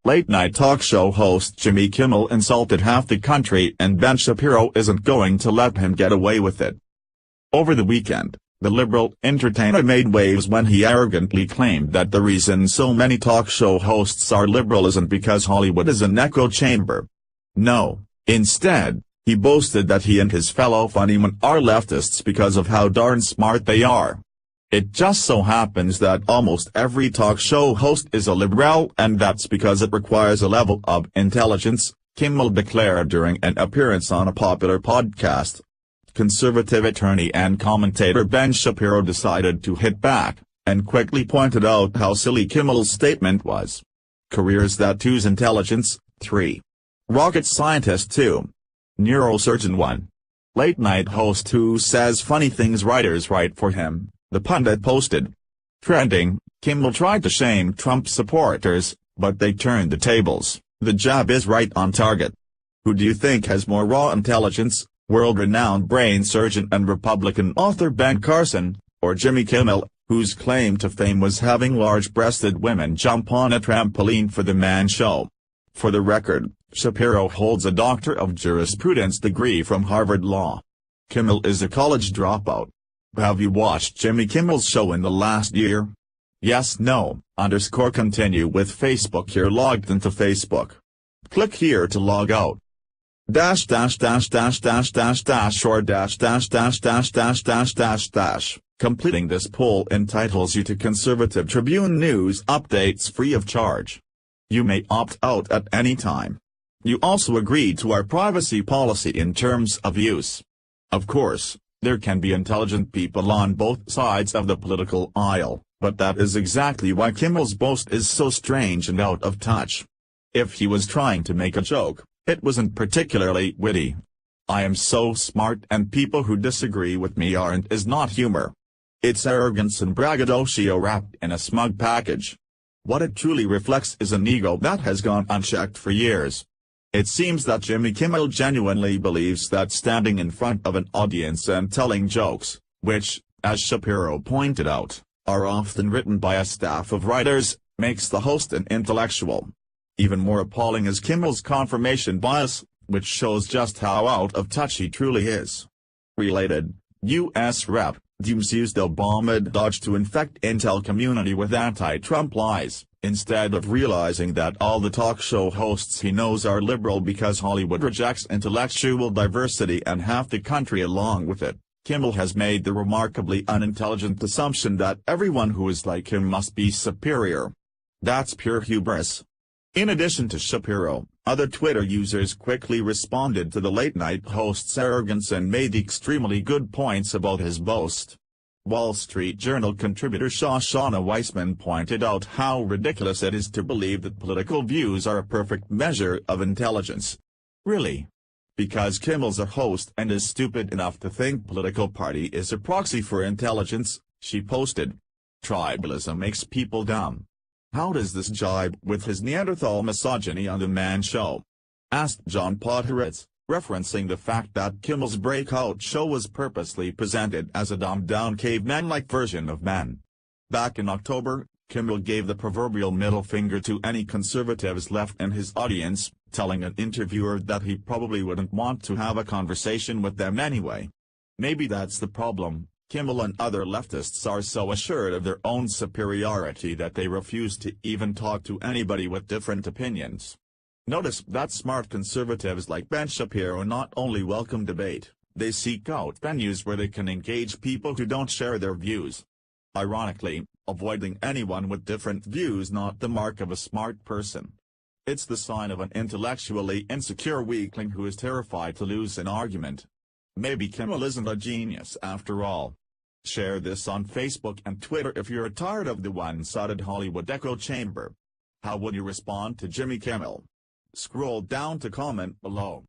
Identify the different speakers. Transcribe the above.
Speaker 1: Late-night talk show host Jimmy Kimmel insulted half the country and Ben Shapiro isn't going to let him get away with it. Over the weekend, the liberal entertainer made waves when he arrogantly claimed that the reason so many talk show hosts are liberal isn't because Hollywood is an echo chamber. No, instead, he boasted that he and his fellow funnymen are leftists because of how darn smart they are. It just so happens that almost every talk show host is a liberal, and that's because it requires a level of intelligence, Kimmel declared during an appearance on a popular podcast. Conservative attorney and commentator Ben Shapiro decided to hit back, and quickly pointed out how silly Kimmel's statement was. Careers that 2's intelligence, 3. Rocket scientist 2. Neurosurgeon 1. Late-night host who says funny things writers write for him, the pundit posted. Trending, Kimmel tried to shame Trump supporters, but they turned the tables. The jab is right on target. Who do you think has more raw intelligence, world-renowned brain surgeon and Republican author Ben Carson, or Jimmy Kimmel, whose claim to fame was having large-breasted women jump on a trampoline for the Man Show? For the record, Shapiro holds a Doctor of Jurisprudence degree from Harvard Law. Kimmel is a college dropout. Have you watched Jimmy Kimmel's show in the last year? Yes, no, _continue with Facebook. You're logged into Facebook. Click here to log out. -- Completing this poll entitles you to Conservative Tribune News updates free of charge. You may opt out at any time. You also agree to our privacy policy in terms of use. Of course, there can be intelligent people on both sides of the political aisle, but that is exactly why Kimmel's boast is so strange and out of touch. If he was trying to make a joke, it wasn't particularly witty. I am so smart and people who disagree with me aren't is not humor. It's arrogance and braggadocio wrapped in a smug package. What it truly reflects is an ego that has gone unchecked for years. It seems that Jimmy Kimmel genuinely believes that standing in front of an audience and telling jokes, which, as Shapiro pointed out, are often written by a staff of writers, makes the host an intellectual. Even more appalling is Kimmel's confirmation bias, which shows just how out of touch he truly is. Related, U.S. Rep. Dems used Obama dodge to infect intel community with anti-Trump lies, instead of realizing that all the talk show hosts he knows are liberal because Hollywood rejects intellectual diversity and half the country along with it. Kimmel has made the remarkably unintelligent assumption that everyone who is like him must be superior. That's pure hubris. In addition to Shapiro, other Twitter users quickly responded to the late-night host's arrogance and made extremely good points about his boast. Wall Street Journal contributor Shoshana Weissman pointed out how ridiculous it is to believe that political views are a perfect measure of intelligence. Really? Because Kimmel's a host and is stupid enough to think political party is a proxy for intelligence, she posted. Tribalism makes people dumb. How does this jibe with his Neanderthal misogyny on the Man Show? Asked John Podhoretz, referencing the fact that Kimmel's breakout show was purposely presented as a dumbed-down caveman-like version of man. Back in October, Kimmel gave the proverbial middle finger to any conservatives left in his audience, telling an interviewer that he probably wouldn't want to have a conversation with them anyway. Maybe that's the problem. Kimmel and other leftists are so assured of their own superiority that they refuse to even talk to anybody with different opinions. Notice that smart conservatives like Ben Shapiro not only welcome debate, they seek out venues where they can engage people who don't share their views. Ironically, avoiding anyone with different views not the mark of a smart person. It's the sign of an intellectually insecure weakling who is terrified to lose an argument. Maybe Kimmel isn't a genius after all. Share this on Facebook and Twitter if you're tired of the one-sided Hollywood echo chamber. How would you respond to Jimmy Kimmel? Scroll down to comment below.